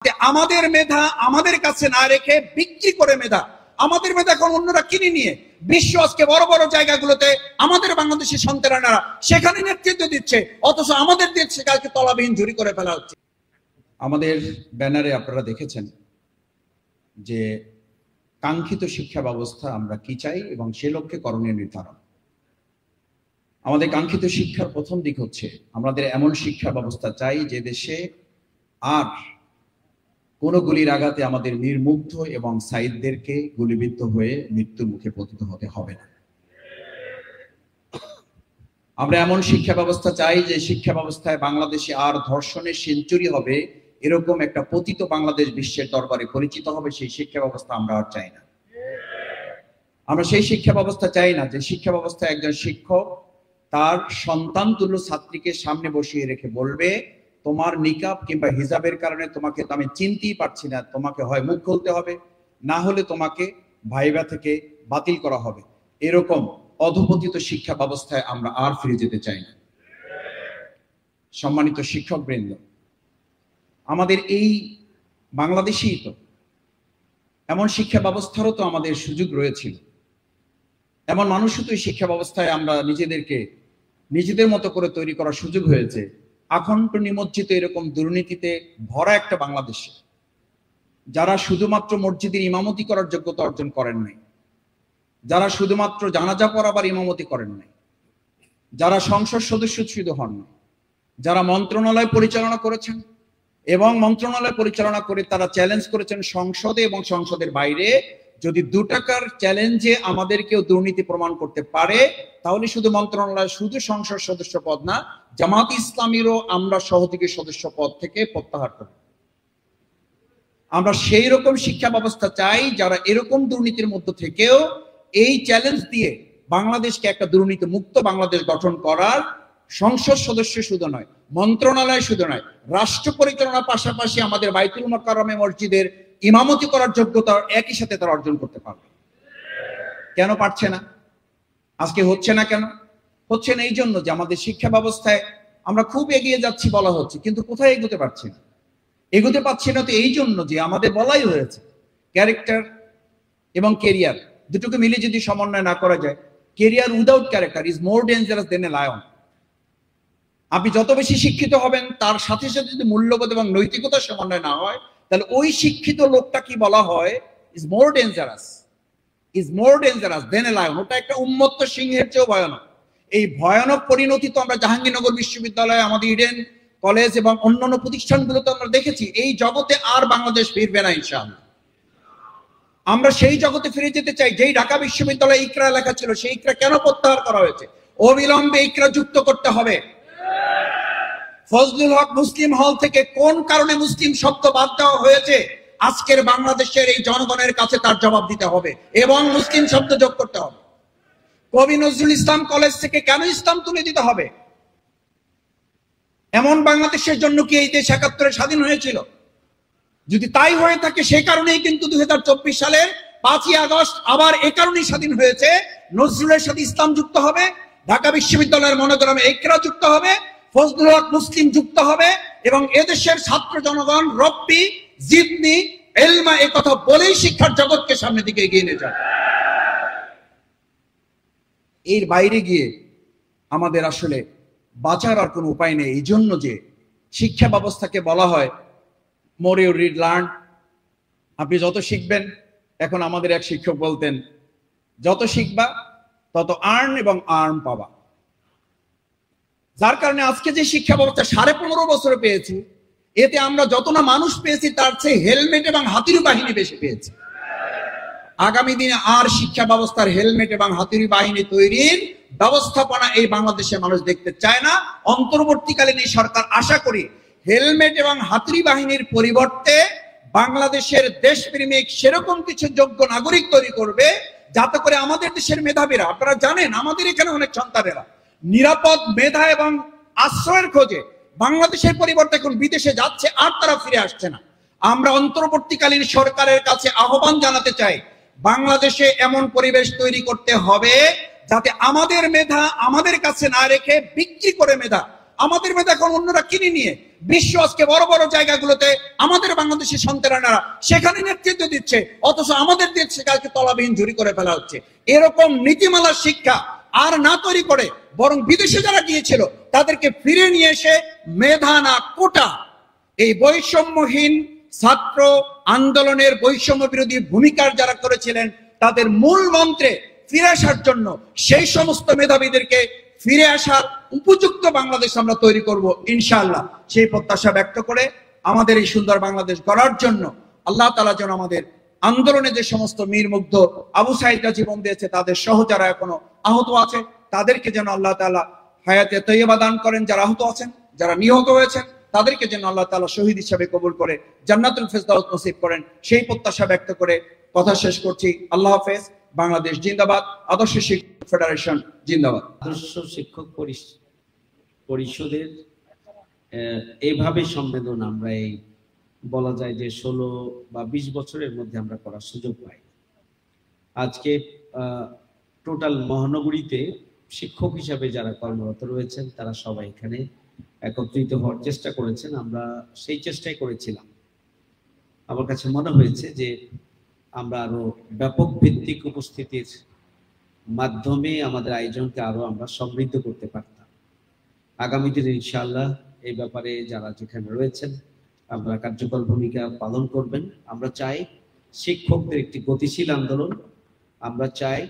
আমাদের মেধা আমাদের কাছে না রেখে বিক্রি করে মেধা, আমাদের মেধা এখন অন্যরা কিনে নিয়ে বিশ্ব আজকে বড় বড় জায়গাগুলোতে আমাদের বাংলাদেশের সন্তানেরা সেখানে নেতৃত্ব দিচ্ছে, অথচ আমাদের দেশে কালকে তলাবিহীন ঝুরি করে ফেলা হচ্ছে। আমাদের ব্যানারে আপনারা দেখেছেন যে কাঙ্ক্ষিত শিক্ষা ব্যবস্থা আমরা কি চাই এবং সে লক্ষ্যে করণীয় নির্ধারণ। আমাদের কাঙ্ক্ষিত শিক্ষার প্রথম দিক হচ্ছে আমাদের এমন শিক্ষা ব্যবস্থা চাই যে দেশে আর কোন গুলির আঘাতে আমাদের নির্মুগ্ধ এবং সাইদদেরকে গুলিবিদ্ধ হয়ে মৃত্যুর মুখে পতিত হতে হবে না। আমরা এমন শিক্ষা ব্যবস্থা চাই যে শিক্ষা ব্যবস্থায় বাংলাদেশে আর ধর্ষণের সেঞ্চুরি হবে এরকম একটা পতিত বাংলাদেশ বিশ্বের দরবারে পরিচিত হবে, সেই শিক্ষা ব্যবস্থা আমরা আর চাই না। আমরা সেই শিক্ষা ব্যবস্থা চাই না যে শিক্ষা ব্যবস্থায় একজন শিক্ষক তার সন্তান তুল্য ছাত্রীকে সামনে বসিয়ে রেখে বলবে, তোমার নিকাব কিংবা হিজাবের কারণে তোমাকে তো আমি চিনতেই পারছি না, তোমাকে হয় মুখ খুলতে হবে, না হলে তোমাকে ভাইবা থেকে বাতিল করা হবে। এরকম অধপতিত শিক্ষা ব্যবস্থায় আমরা আর ফিরে যেতে চাই না। সম্মানিত শিক্ষক বৃন্দ, আমাদের এই বাংলাদেশেই তো এমন শিক্ষা ব্যবস্থারও তো আমাদের সুযোগ রয়েছিল, এমন মানুষও তো এই শিক্ষা ব্যবস্থায় আমরা নিজেদের মতো করে তৈরি করার সুযোগ হয়েছে। আখণ্ড নিমজ্জিত এরকম দুর্নীতিতে ভরা একটা বাংলাদেশে যারা শুধুমাত্র মসজিদের ইমামতি করার যোগ্যতা অর্জন করেন নাই, যারা শুধুমাত্র জানাজা পড়াবার ইমামতি করেন নাই, যারা সংসদ সদস্য শুধু হন না, যারা মন্ত্রণালয় পরিচালনা করেছেন এবং মন্ত্রণালয় পরিচালনা করে তারা চ্যালেঞ্জ করেছেন সংসদে এবং সংসদের বাইরে, যদি 2 টাকার চ্যালেঞ্জে আমাদের কেউ দুর্নীতি প্রমাণ করতে পারে তাহলে শুধু মন্ত্রণালয় শুধু সংসদ সদস্য পদ না, জামাত ইসলামীরও আমরা সহযোগী সদস্য পদ থেকে প্রত্যাহার করি। আমরা সেই রকম শিক্ষা ব্যবস্থা চাই যারা এরকম দুর্নীতির মধ্য থেকেও এই চ্যালেঞ্জ দিয়ে বাংলাদেশকে একটা দুর্নীতি মুক্ত বাংলাদেশ গঠন করার সংসদ সদস্য শুধু নয়, মন্ত্রণালয় শুধু নয়, রাষ্ট্র পরিচালনার পাশাপাশি আমাদের বাইতুল মুকাররমে মসজিদের ইমামতি করার যোগ্যতা একই সাথে তারা অর্জন করতে পারবে। কেন পারছে না? আজকে হচ্ছে না কেন? হচ্ছে না এই জন্য যে আমাদের শিক্ষা ব্যবস্থায় আমরা খুব এগিয়ে যাচ্ছি বলা হচ্ছে, কিন্তু কোথায় এগোতে পারছি না। এগোতে পারছি না তো এই জন্য যে আমাদের বলাই হয়েছে ক্যারেক্টার এবং কেরিয়ার দুটোকে মিলে যদি সমন্বয় না করা যায়, career without character is more dangerous then a lion. আপনি যত বেশি শিক্ষিত হবেন তার সাথে সাথে যদি মূল্যবোধ এবং নৈতিকতার সমন্বয় না হয়, তাহলে ওই শিক্ষিত লোকটা কি বলা হয়, is more dangerous then a lion. ওটা একটা উন্মত্ত সিংহের চেয়েও ভয়ানক। এই ভয়ানক পরিণতি তো আমরা জাহাঙ্গীরনগর বিশ্ববিদ্যালয়, আমাদের ইডেন কলেজ এবং অন্যান্য প্রতিষ্ঠানগুলোতে আমরা দেখেছি। এই জগতে আর বাংলাদেশ ফিরবে না ইনশাআল্লাহ। আমরা সেই জগতে ফিরে যেতে চাই যেই ঢাকা বিশ্ববিদ্যালয়ে ইকরা লেখা ছিল, সেই ইকরা কেন প্রত্যাহার করা হয়েছে? অবিলম্বে ইকরা যুক্ত করতে হবে। ফজলুল হক মুসলিম হল থেকে কোন কারণে মুসলিম শব্দ বাদ দেওয়া হয়েছে, আজকের বাংলাদেশের এই জনগণের কাছে তার জবাব দিতে হবে এবং মুসলিম শব্দ যোগ করতে হবে। কবি নজরুল ইসলাম কলেজ থেকে কেন ইসলাম তুলে দিতে হবে? এমন বাংলাদেশের জন্য কি এই দেশ ৭১ স্বাধীন হয়েছিল? যদি তাই হয়ে থাকে, সে কারণেই কিন্তু ২০২৪ সালের ৫ই আগস্ট আবার এ কারণেই স্বাধীন হয়েছে। নজরুলের সাথে ইসলাম যুক্ত হবে, ঢাকা বিশ্ববিদ্যালয়ের মনোগ্রামে ইকরা যুক্ত হবে, ফজলুল হক মুসলিম যুক্ত হবে এবং এদেশের ছাত্র জনগণ রব্বি জিদনি এলমা এই কথা বলেই শিক্ষার জগৎকে সামনের দিকে এগিয়ে নিয়ে যাবে। এর বাইরে গিয়ে আমাদের আসলে বাঁচার আর কোনো উপায় নেই। এই জন্য যে শিক্ষা ব্যবস্থাকে বলা হয় মোর ইউ রিড লার্ন, আপনি যত শিখবেন, এখন আমাদের এক শিক্ষক বলতেন যত শিখবা তত আর্ন এবং আর্ম পাবা। যার কারণে আজকে যে শিক্ষা ব্যবস্থা 15.5 বছরে পেয়েছি, এতে আমরা যত না মানুষ পেয়েছি তার চেয়ে হেলমেট এবং হাতুড়ি বাহিনী বেশি পেয়েছি। আগামী দিনে আর শিক্ষা ব্যবস্থার হেলমেট এবং হাতুড়ি বাহিনী তৈরির ব্যবস্থাপনা এই বাংলাদেশের মানুষ দেখতে চায় না। অন্তর্বর্তীকালীন এই সরকার আশা করি হেলমেট এবং হাতুড়ি বাহিনীর পরিবর্তে বাংলাদেশের দেশপ্রেমিক সেরকম কিছু যোগ্য নাগরিক তৈরি করবে, যাতে করে আমাদের দেশের মেধাবীরা, আপনারা জানেন আমাদের এখানে অনেক সন্তানেরা নিরাপদ মেধা এবং আশ্রয়ের খোঁজে বাংলাদেশের পরিবর্তে এখন বিদেশে যাচ্ছে, আর তারা ফিরে আসছে না। আমরা অন্তর্বর্তীকালীন সরকারের কাছে আহ্বান জানাতে চাই, বাংলাদেশে এমন পরিবেশ তৈরি করতে হবে যাতে আমাদের মেধা আমাদের কাছে না রেখে বিক্রি করে মেধা, আমাদের মেধা এখন অন্যরা কিনে নিয়ে বিশ্ব আজকে বড় বড় জায়গাগুলোতে আমাদের বাংলাদেশের সন্তানেরা সেখানে নেতৃত্ব দিচ্ছে, অথচ আমাদের দেশে কালকে তলাবিহীন ঝুরি করে ফেলা হচ্ছে। এরকম নীতিমালার শিক্ষা আর না তৈরি করে বরং বিদেশে যারা গিয়েছিল তাদেরকে ফিরে নিয়ে এসে মেধা না কোটা, এই বৈষম্যহীন ছাত্র আন্দোলনের বৈষম্য বিরোধী ভূমিকার যারা করেছিলেন তাদের মূল মন্ত্রে ফিরে আসার জন্য সেই সমস্ত মেধাবীদেরকে ফিরে আসার উপযুক্ত বাংলাদেশ আমরা তৈরি করব ইনশাআল্লাহ। সেই প্রত্যাশা ব্যক্ত করে আমাদের এই সুন্দর বাংলাদেশ গড়ার জন্য আল্লাহ তাআলা যেন আমাদের আন্দোলনে যে সমস্ত মীর মুগ্ধ আবু সাঈদরা জীবন দিয়েছে তাদের সহ যারা এখনো আহত আছে তাদেরকে যেন আল্লাহ তাআলা হায়াতে তৈয়বা দান করেন, যারা আহত আছেন, যারা নিহত হয়েছেন তাদেরকে যেন আল্লাহ তাআলা শহীদ হিসেবে কবুল করে জান্নাতুল ফেরদাউস নসিব করেন, সেই প্রত্যাশা ব্যক্ত করে কথা শেষ করছি। আল্লাহ হাফেজ। বাংলাদেশ জিন্দাবাদ। আদর্শ শিক্ষক ফেডারেশন জিন্দাবাদ। আদর্শ শিক্ষক পরিষদের এইভাবে সম্মেলন আমরা এই বলা যায় যে 16 বা 20 বছরের মধ্যে আমরা করার সুযোগ পাই। আজকে টোটাল মহানগরীতে শিক্ষক হিসাবে যারা কর্মরত রয়েছেন তারা সবাই এখানে একত্রিত হওয়ার চেষ্টা করেছেন। আমরা সেই চেষ্টাই করেছিলাম। আমার কাছে মনে হয়েছে যে আমরা আরো ব্যাপক ভিত্তিক উপস্থিতির মাধ্যমে আমাদের আয়োজনকে আরো আমরা সমৃদ্ধ করতে পারতাম। আগামী দিনে ইনশাআল্লাহ এই ব্যাপারে যারা যেখানে রয়েছেন আমরা কার্যকর ভূমিকা পালন করবেন। আমরা চাই শিক্ষকদের একটি গতিশীল আন্দোলন, আমরা চাই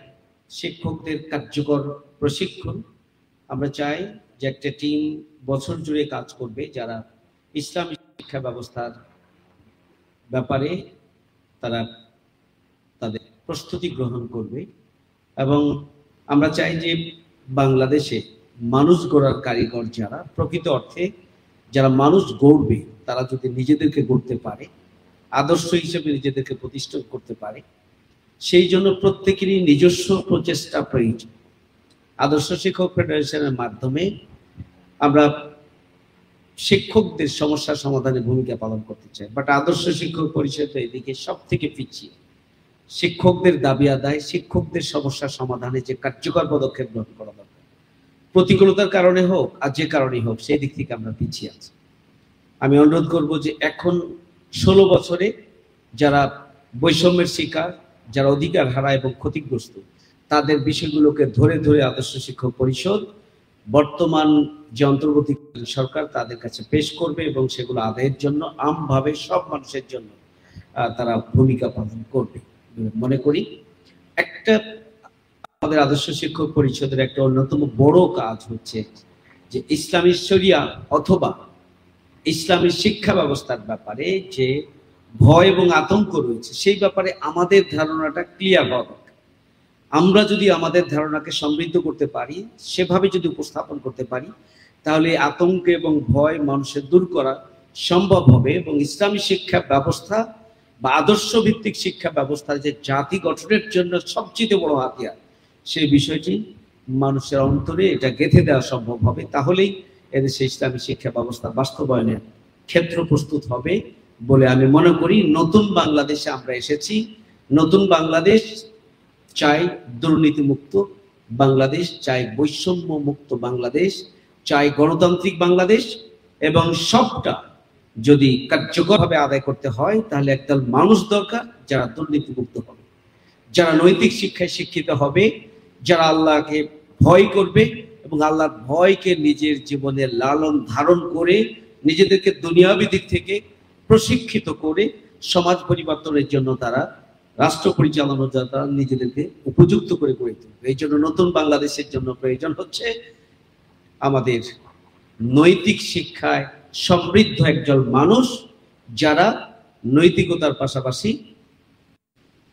শিক্ষকদের কার্যকর প্রশিক্ষণ, আমরা চাই যে একটা টিম বছর জুড়ে কাজ করবে যারা ইসলামী শিক্ষা ব্যবস্থার ব্যাপারে তারা তাদের প্রস্তুতি গ্রহণ করবে। এবং আমরা চাই যে বাংলাদেশে মানুষ গড়ার কারিগর যারা প্রকৃত অর্থে যারা মানুষ গড়বে তারা যদি নিজেদেরকে গড়তে পারে, আদর্শ হিসেবে নিজেদেরকে প্রতিষ্ঠা করতে পারে, সেই জন্য প্রত্যেকেরই নিজস্ব প্রচেষ্টা প্রয়োজন। আদর্শ শিক্ষক ফেডারেশনের মাধ্যমে আমরা শিক্ষকদের সমস্যা সমাধানে ভূমিকা পালন করতে চাই, বাট আদর্শ শিক্ষক পরিষদ এদিকে সব থেকে পিছিয়ে। শিক্ষকদের দাবি আদায়, শিক্ষকদের সমস্যা সমাধানে যে কার্যকর পদক্ষেপ গ্রহণ করা দরকার, প্রতিকূলতার কারণে হোক আর যে কারণেই হোক, সেই দিক থেকে আমরা পিছিয়ে আছি। আমি অনুরোধ করব যে এখন 16 বছরে যারা বৈষম্যের শিকার, যারা অধিকার হারায় এবং ক্ষতিগ্রস্ত, তাদের বিষয়গুলোকে ধরে ধরে আদর্শ শিক্ষক পরিষদ বর্তমান যে অন্তর্বর্তীকালীন সরকার তাদের কাছে পেশ করবে এবং সেগুলো আদায়ের জন্য আমভাবে সব মানুষের জন্য তারা ভূমিকা পালন করবে। মনে করি একটা আমাদের আদর্শ শিক্ষক পরিষদের একটা অন্যতম বড় কাজ হচ্ছে যে ইসলামী শরিয়া অথবা ইসলামী শিক্ষা ব্যবস্থার ব্যাপারে যে ভয় এবং আতঙ্ক রয়েছে সেই ব্যাপারে আমাদের ধারণাটা ক্লিয়ার হওয়া দরকার। আমরা যদি আমাদের ধারণাকে সমৃদ্ধ করতে পারি, সেভাবে যদি উপস্থাপন করতে পারি, তাহলে আতঙ্ক এবং ভয় মানুষের দূর করা সম্ভব হবে এবং ইসলামী শিক্ষা ব্যবস্থা বা আদর্শ ভিত্তিক শিক্ষা ব্যবস্থা যে জাতি গঠনের জন্য সবচেয়ে বড় হাতিয়ার, সেই বিষয়টি মানুষের অন্তরে এটা গেঁথে দেওয়া সম্ভব হবে। তাহলেই এদেশে ইসলামী শিক্ষা ব্যবস্থা বাস্তবায়নের ক্ষেত্র প্রস্তুত হবে বলে আমি মনে করি। নতুন বাংলাদেশে আমরা এসেছি। নতুন বাংলাদেশ চাই দুর্নীতিমুক্ত বাংলাদেশ, চাই বৈষম্য মুক্ত বাংলাদেশ, চাই গণতান্ত্রিক বাংলাদেশ। এবং সবটা যদি কার্যকরভাবে আদায় করতে হয় তাহলে একদল মানুষ দরকার যারা দুর্নীতিমুক্ত হবে, যারা নৈতিক শিক্ষায় শিক্ষিত হবে, যারা আল্লাহকে ভয় করবে এবং আল্লাহর ভয়কে নিজের জীবনে লালন ধারণ করে নিজেদেরকে দুনিয়াবী দিক থেকে প্রশিক্ষিত করে সমাজ পরিবর্তনের জন্য তারা রাষ্ট্র পরিচালনার জন্য তারা নিজেদেরকে উপযুক্ত করে গড়ে তুলবে। এই জন্য নতুন বাংলাদেশের জন্য প্রয়োজন হচ্ছে আমাদের নৈতিক শিক্ষায় সমৃদ্ধ একজন মানুষ যারা নৈতিকতার পাশাপাশি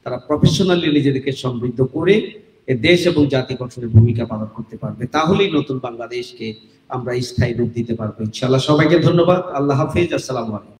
তারা প্রফেশনালি নিজেদেরকে সমৃদ্ধ করে দেশ এবং জাতি গঠনের ভূমিকা পালন করতে পারবে। তাহলেই নতুন বাংলাদেশকে আমরা স্থায়ী রূপ দিতে পারবো ইনশাআল্লাহ। সবাইকে ধন্যবাদ। আল্লাহ হাফেজ। আসসালামু আলাইকুম।